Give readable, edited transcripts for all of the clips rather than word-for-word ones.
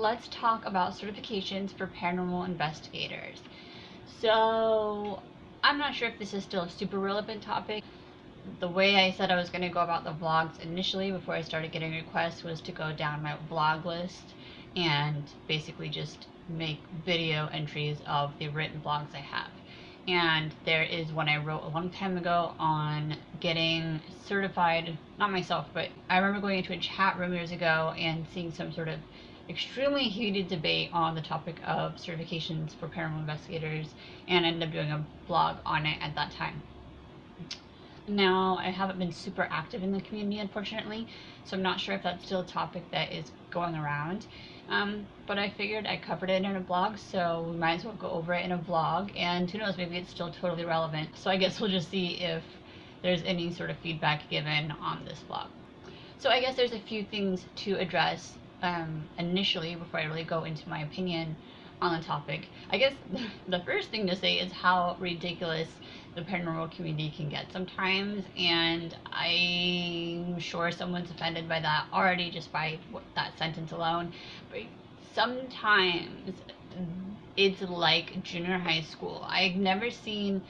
let's talk about certifications for paranormal investigators. So, I'm not sure if this is still a super relevant topic. The way I said I was going to go about the vlogs initially before I started getting requests was to go down my vlog list and basically just make video entries of the written blogs I have. And there is one I wrote a long time ago on getting certified, not myself, but I remember going into a chat room years ago and seeing some sort of extremely heated debate on the topic of certifications for paranormal investigators, and I ended up doing a blog on it at that time. Now, I haven't been super active in the community, unfortunately, so I'm not sure if that's still a topic that is going around. But I figured I covered it in a blog, so we might as well go over it in a vlog, and who knows, maybe it's still totally relevant. So I guess we'll just see if there's any sort of feedback given on this vlog. So I guess there's a few things to address initially before I really go into my opinion on the topic. I guess the first thing to say is how ridiculous the paranormal community can get sometimes, and I'm sure someone's offended by that already just by that sentence alone. But sometimes it's like junior high school. I've never seen,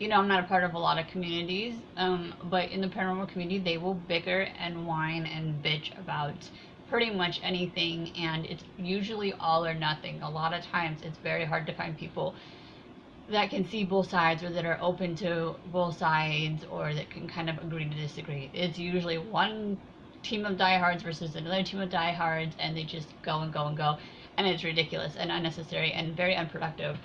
I'm not a part of a lot of communities, but in the paranormal community, they will bicker and whine and bitch about pretty much anything, and it's usually all or nothing. A lot of times, it's very hard to find people that can see both sides, or that are open to both sides, or that can kind of agree to disagree. It's usually one team of diehards versus another team of diehards, and they just go and go and go, and it's ridiculous and unnecessary and very unproductive.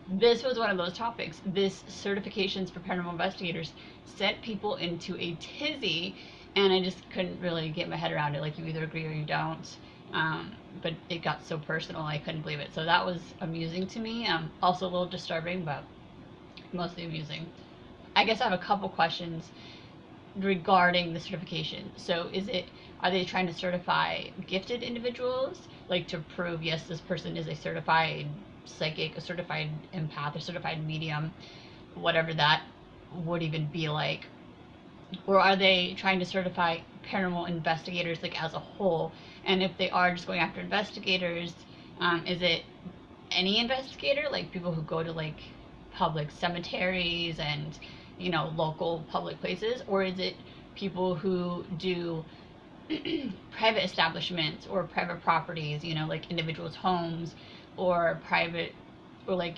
This was one of those topics. This certifications for paranormal investigators sent people into a tizzy, and I just couldn't really get my head around it. Like, you either agree or you don't. But it got so personal, I couldn't believe it. So that was amusing to me. Also a little disturbing, but mostly amusing. I guess I have a couple questions regarding the certification. So are they trying to certify gifted individuals, like to prove, yes, this person is a certified psychic, a certified empath, a certified medium, whatever that would even be like? Or are they trying to certify paranormal investigators, like, as a whole? And if they are just going after investigators, is it any investigator, like people who go to like public cemeteries and local public places, or is it people who do private establishments or private properties, like individuals' homes, or private, or like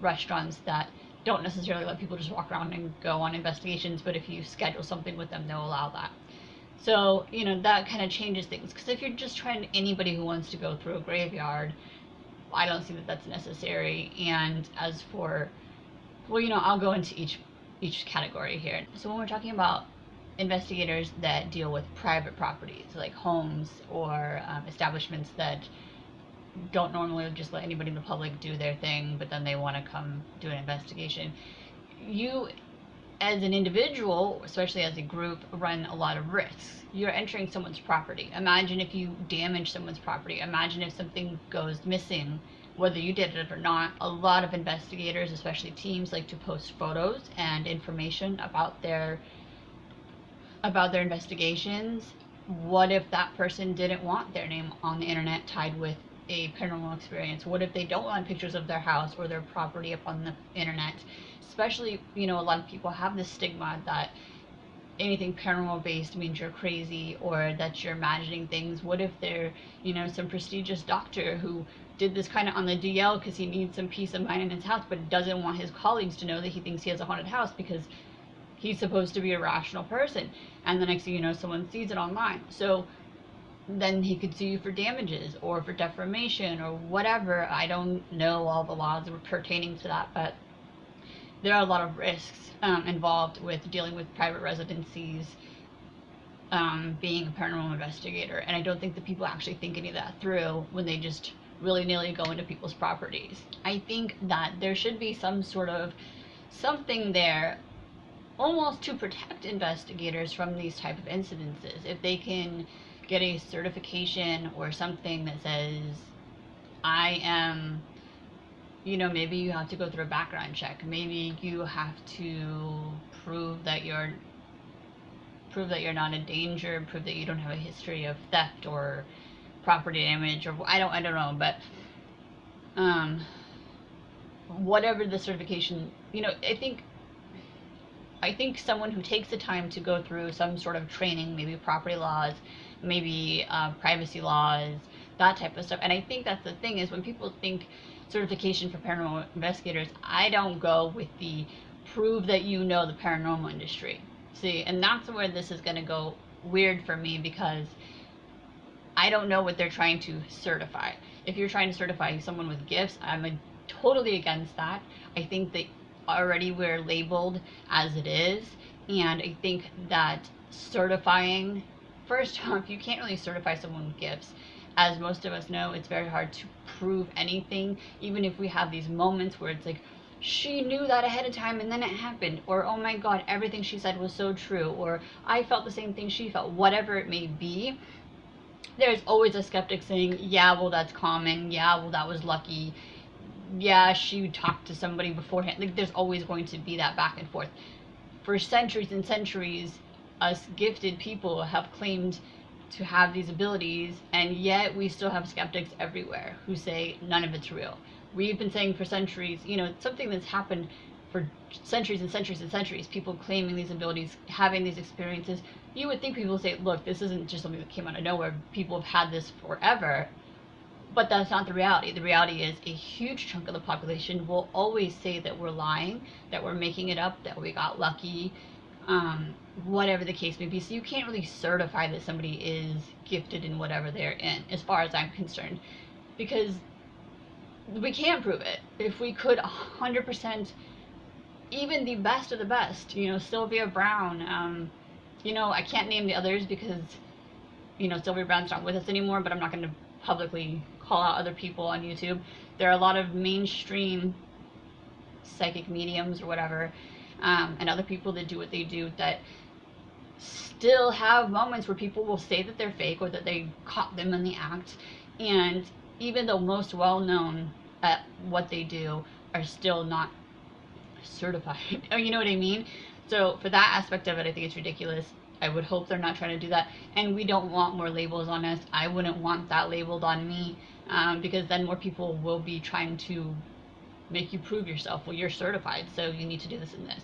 restaurants that don't necessarily let people just walk around and go on investigations, but if you schedule something with them, they'll allow that. So, that kind of changes things. Because if you're just trying anybody who wants to go through a graveyard, I don't see that that's necessary. And as for, well, I'll go into each category here. So when we're talking about investigators that deal with private properties, like homes or establishments that don't normally just let anybody in the public do their thing, but then they want to come do an investigation, you as an individual, especially as a group, run a lot of risks. You're entering someone's property. Imagine if you damage someone's property. Imagine if something goes missing, whether you did it or not. A lot of investigators, especially teams, like to post photos and information about their investigations. What if that person didn't want their name on the internet tied with a paranormal experience? What if they don't want pictures of their house or their property up on the internet? Especially, a lot of people have this stigma that anything paranormal based means you're crazy, or that you're imagining things. What if they're, some prestigious doctor who did this kind of on the DL because he needs some peace of mind in his house, but doesn't want his colleagues to know that he thinks he has a haunted house, because he's supposed to be a rational person, and the next thing you know, someone sees it online. So then he could sue you for damages or for defamation or whatever. I don't know all the laws pertaining to that, but there are a lot of risks involved with dealing with private residencies, being a paranormal investigator. And I don't think that people actually think any of that through when they just willy-nilly go into people's properties. I think that there should be some sort of something there almost to protect investigators from these type of incidences. If they can get a certification or something that says, I am, maybe you have to go through a background check. Maybe you have to prove that you're not in danger, prove that you don't have a history of theft or property damage, or I don't know, but whatever the certification, I think someone who takes the time to go through some sort of training, maybe property laws, maybe privacy laws, that type of stuff. And I think that's the thing, is when people think certification for paranormal investigators, I don't go with the prove that you know the paranormal industry. See, and that's where this is going to go weird for me, because I don't know what they're trying to certify. If you're trying to certify someone with gifts, totally against that. I think that already we're labeled as it is, and I think that certifying, first off, you can't really certify someone with gifts. As most of us know, it's very hard to prove anything, even if we have these moments where it's like, she knew that ahead of time and then it happened, or oh my god, everything she said was so true, or I felt the same thing she felt, whatever it may be. There's always a skeptic saying, yeah, well, that's common, yeah, well, that was lucky, yeah, she talked to somebody beforehand. Like, there's always going to be that back and forth. For centuries and centuries, us gifted people have claimed to have these abilities, and yet we still have skeptics everywhere who say none of it's real. We've been saying for centuries, something that's happened for centuries and centuries and centuries, people claiming these abilities, having these experiences. You would think people would say, look, this isn't just something that came out of nowhere. People have had this forever. But that's not the reality. The reality is a huge chunk of the population will always say that we're lying, that we're making it up, that we got lucky, whatever the case may be. So you can't really certify that somebody is gifted in whatever they're in, as far as I'm concerned, because we can't prove it. If we could 100%, even the best of the best, Sylvia Brown, I can't name the others because, Sylvia Brown's not with us anymore, but I'm not going to publicly call out other people on YouTube. There are a lot of mainstream psychic mediums or whatever, and other people that do what they do, that still have moments where people will say that they're fake, or that they caught them in the act, and even though most well known at what they do, are still not certified. You know what I mean? So for that aspect of it, I think it's ridiculous. I would hope they're not trying to do that, and we don't want more labels on us. I wouldn't want that labeled on me, because then more people will be trying to make you prove yourself. Well, you're certified, so you need to do this and this.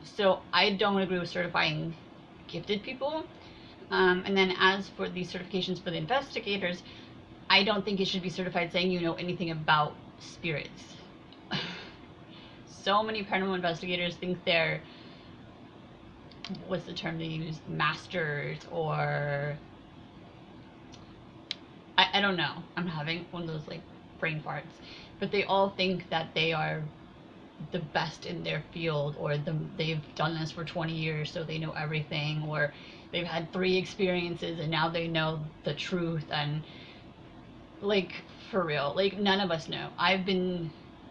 So I don't agree with certifying gifted people. And then as for the certifications for the investigators, I don't think it should be certified saying you know anything about spirits. So many paranormal investigators think they're, what's the term they use, masters, or I don't know. I'm having one of those like brain farts. But they all think that they are the best in their field, or they've done this for 20 years, so they know everything, or they've had 3 experiences and now they know the truth. And like, for real, like, none of us know. I've been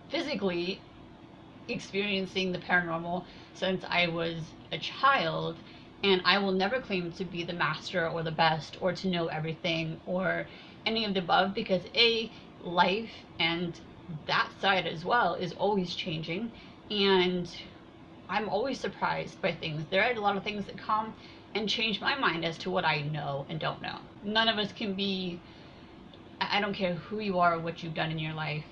physically experiencing the paranormal since I was a child, and I will never claim to be the master or the best or to know everything or any of the above, because life and that side as well is always changing, and I'm always surprised by things. There are a lot of things that come and change my mind as to what I know and don't know. None of us can be, I don't care who you are or what you've done in your life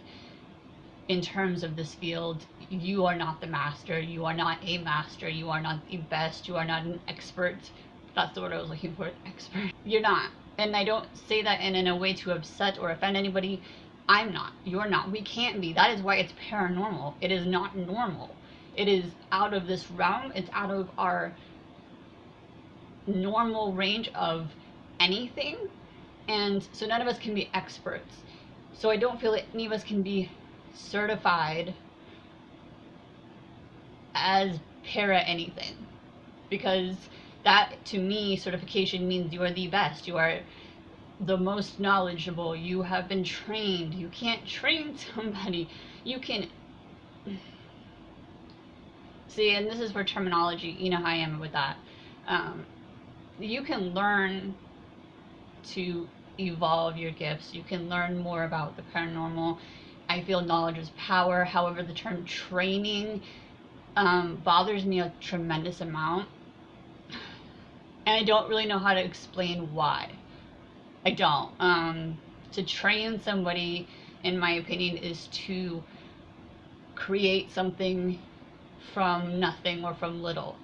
in terms of this field, you are not the master, you are not a master, you are not the best, you are not an expert. That's the word I was looking for, expert. You're not. And I don't say that in a way to upset or offend anybody. I'm not. You're not. We can't be. That is why it's paranormal. It is not normal. It is out of this realm. It's out of our normal range of anything. And so none of us can be experts. So I don't feel that any of us can be certified as para anything, because that, to me, certification means you are the best, you are the most knowledgeable, you have been trained. You can't train somebody. You can see, and this is for terminology, you know how I am with that. You can learn to evolve your gifts. You can learn more about the paranormal. I feel knowledge is power. However, the term training bothers me a tremendous amount. and I don't really know how to explain why. I don't. To train somebody, in my opinion, is to create something from nothing or from little.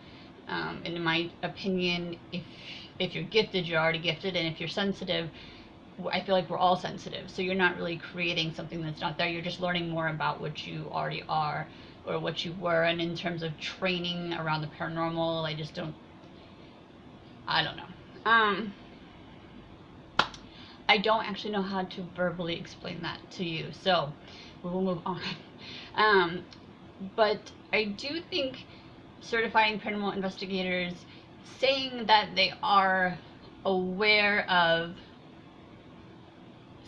And in my opinion, if you're gifted, you're already gifted, and if you're sensitive, I feel like we're all sensitive. So you're not really creating something that's not there. You're just learning more about what you already are or what you were. And in terms of training around the paranormal, I just don't. I don't know. I don't actually know how to verbally explain that to you. So we will move on. But I do think certifying paranormal investigators, saying that they are aware of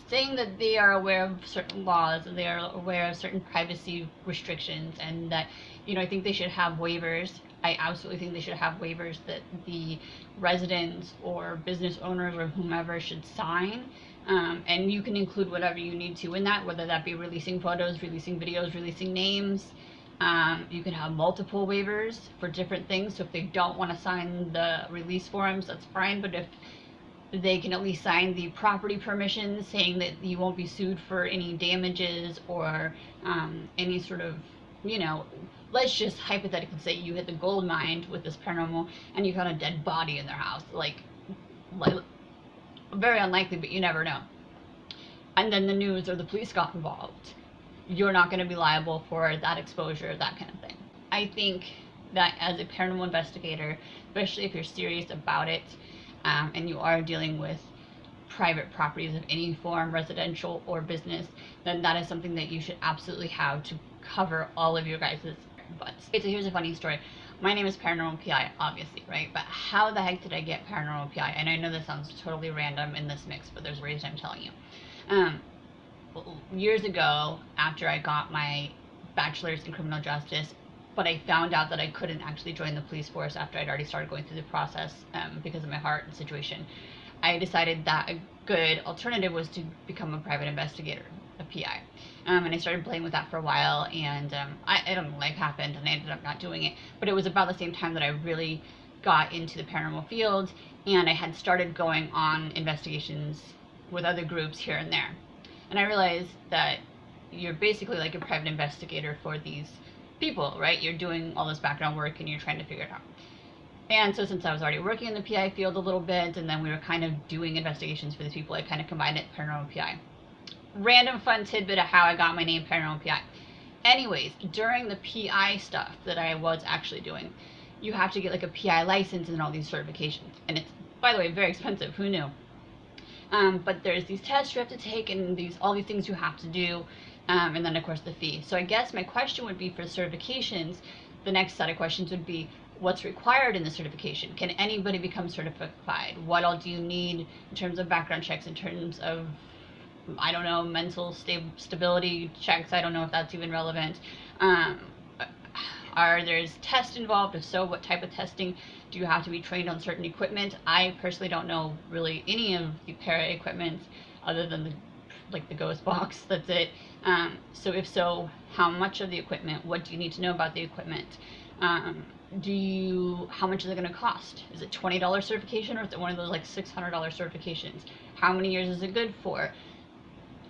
certain laws and they are aware of certain privacy restrictions, and that, I think they should have waivers. I absolutely think they should have waivers that the residents or business owners or whomever should sign. And you can include whatever you need to in that, whether that be releasing photos, releasing videos, releasing names. You can have multiple waivers for different things. So if they don't want to sign the release forms, that's fine. But if they can at least sign the property permission saying that you won't be sued for any damages or any sort of, let's just hypothetically say you hit the gold mine with this paranormal and you found a dead body in their house. Like very unlikely, but you never know. And then the news or the police got involved. You're not going to be liable for that exposure, that kind of thing. I think that as a paranormal investigator, especially if you're serious about it, and you are dealing with private properties of any form, residential or business, then that is something that you should absolutely have to cover all of your guys' butts. Okay, so here's a funny story. My name is Paranormal PI, obviously, right? But how the heck did I get Paranormal PI? And I know this sounds totally random in this mix, but there's a reason I'm telling you. Years ago, after I got my bachelor's in criminal justice, but I found out that I couldn't actually join the police force after I'd already started going through the process because of my heart situation. I decided that a good alternative was to become a private investigator, a PI. And I started playing with that for a while, and I don't know, life happened, and I ended up not doing it. But it was about the same time that I really got into the paranormal field, and I had started going on investigations with other groups here and there. And I realized that you're basically like a private investigator for these people, right? You're doing all this background work and you're trying to figure it out. And so since I was already working in the PI field a little bit, and then we were kind of doing investigations for these people, I kind of combined it Paranormal PI. Random fun tidbit of how I got my name Paranormal PI. Anyways, during the PI stuff that I was actually doing, you have to get like a PI license and all these certifications. And it's, by the way, very expensive. Who knew? But there's these tests you have to take and all these things you have to do. And then of course the fee. So I guess my question would be for certifications, the next set of questions would be, what's required in the certification? Can anybody become certified? What all do you need in terms of background checks, in terms of, I don't know, mental stability checks? I don't know if that's even relevant. Are there's tests involved? If so, what type of testing? Do you have to be trained on certain equipment? I personally don't know really any of the para equipment other than the ghost box. That's it. So if so, how much of the equipment? What do you need to know about the equipment? How much is it going to cost? Is it $20 certification, or is it one of those like $600 certifications? How many years is it good for?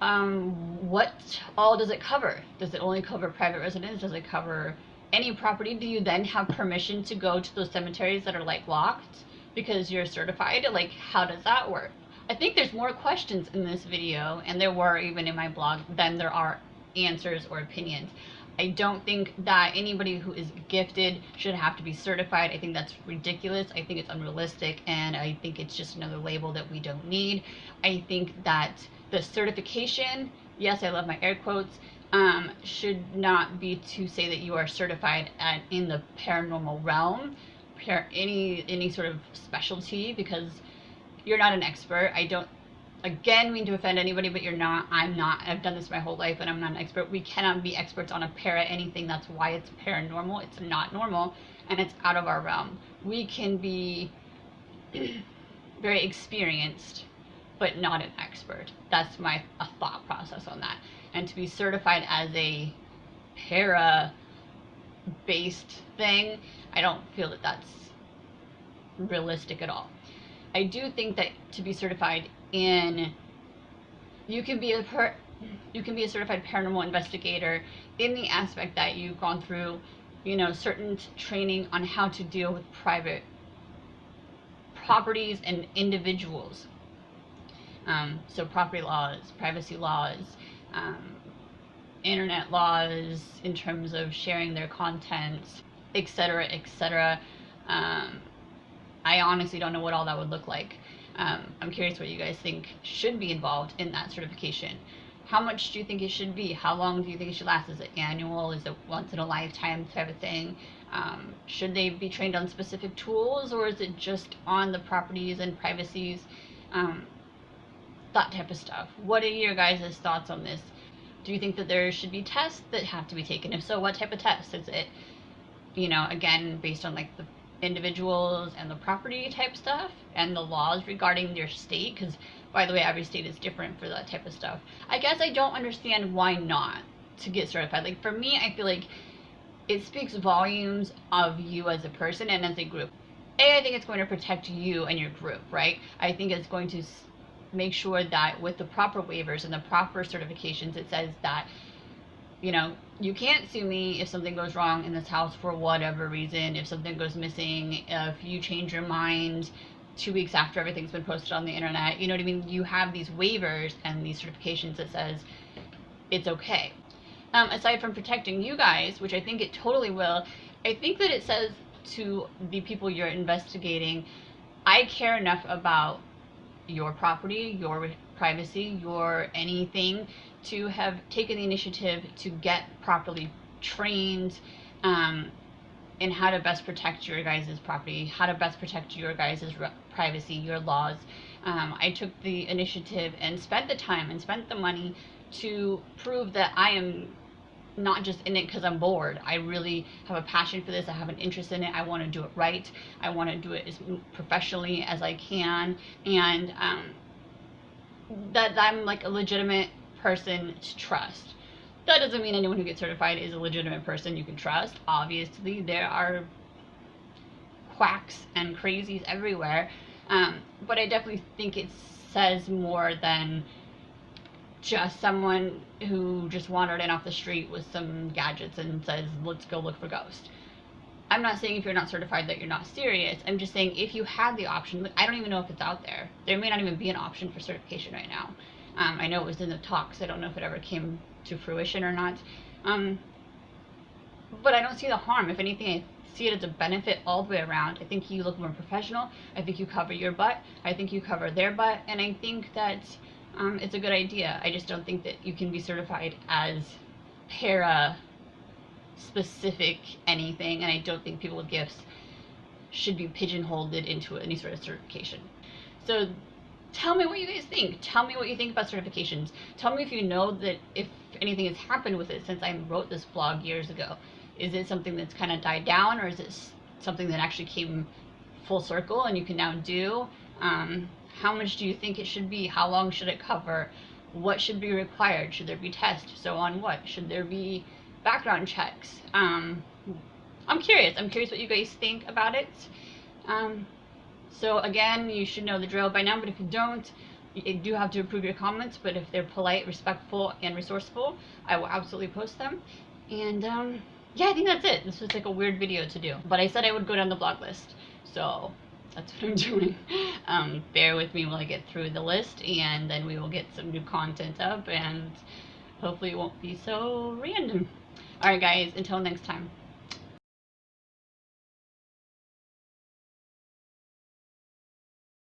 What all does it cover? Does it only cover private residence? Does it cover any property? Do you then have permission to go to those cemeteries that are like locked because you're certified? Like, how does that work? I think there's more questions in this video, and there were even in my blog, than there are answers or opinions. I don't think that anybody who is gifted should have to be certified. I think that's ridiculous. I think it's unrealistic, and I think it's just another label that we don't need. I think that the certification, yes, I love my air quotes, should not be to say that you are certified in the paranormal realm, any sort of specialty, because you're not an expert. I don't, again, mean to offend anybody, but you're not. I'm not. I've done this my whole life, and I'm not an expert. We cannot be experts on a para anything. That's why it's paranormal. It's not normal, and it's out of our realm. We can be very experienced, but not an expert. That's my thought process on that. And to be certified as a para-based thing, I don't feel that that's realistic at all. I do think that to be certified in, you can be a certified paranormal investigator in the aspect that you've gone through, you know, certain training on how to deal with private properties and individuals. So property laws, privacy laws, um, internet laws in terms of sharing their content, etc., etc. I honestly don't know what all that would look like. I'm curious what you guys think should be involved in that certification. How much do you think it should be? How long do you think it should last? Is it annual? Is it once in a lifetime type of thing? Should they be trained on specific tools, or is it just on the properties and privacies? That type of stuff. What are your guys' thoughts on this? Do you think that there should be tests that have to be taken? If so, what type of tests? Is it, you know, again, based on like the individuals and the property type stuff and the laws regarding their state? Because, by the way, every state is different for that type of stuff. I guess I don't understand why not to get certified. Like, for me, I feel like it speaks volumes of you as a person and as a group. I think it's going to protect you and your group, right? I think it's going to make sure that with the proper waivers and the proper certifications, it says that, you know, you can't sue me if something goes wrong in this house for whatever reason, if something goes missing, if you change your mind 2 weeks after everything's been posted on the internet. You know what I mean? You have these waivers and these certifications that says it's okay. Aside from protecting you guys, which I think it totally will, I think that it says to the people you're investigating, I care enough about your property, your privacy, your anything, to have taken the initiative to get properly trained in how to best protect your guys' property, how to best protect your guys' privacy, your laws. I took the initiative and spent the time and spent the money to prove that I am not just in it because I'm bored. I really have a passion for this. I have an interest in it. I want to do it right. I want to do it as professionally as I can, and that I'm like a legitimate person to trust. That doesn't mean anyone who gets certified is a legitimate person you can trust. Obviously, there are quacks and crazies everywhere, but I definitely think it says more than just someone who just wandered in off the street with some gadgets and says, let's go look for ghosts. I'm not saying if you're not certified that you're not serious. I'm just saying if you had the option, I don't even know if it's out there. There may not even be an option for certification right now. I know it was in the talks. I don't know if it ever came to fruition or not. But I don't see the harm. If anything, I see it as a benefit all the way around. I think you look more professional. I think you cover your butt. I think you cover their butt. And I think that it's a good idea. I just don't think that you can be certified as para-specific anything. And I don't think people with gifts should be pigeonholed into any sort of certification. So tell me what you guys think. Tell me what you think about certifications. Tell me if you know that if anything has happened with it since I wrote this blog years ago. Is it something that's kind of died down, or is it something that actually came full circle and you can now do? How much do you think it should be? How long should it cover? What should be required? Should there be tests? So on what? Should there be background checks? I'm curious. I'm curious what you guys think about it. So again, you should know the drill by now, but if you don't, you do have to approve your comments, but if they're polite, respectful, and resourceful, I will absolutely post them. And yeah, I think that's it. This was like a weird video to do, but I said I would go down the blog list, so that's what I'm doing. Bear with me while I get through the list, and then we will get some new content up, and hopefully it won't be so random. Alright guys, until next time.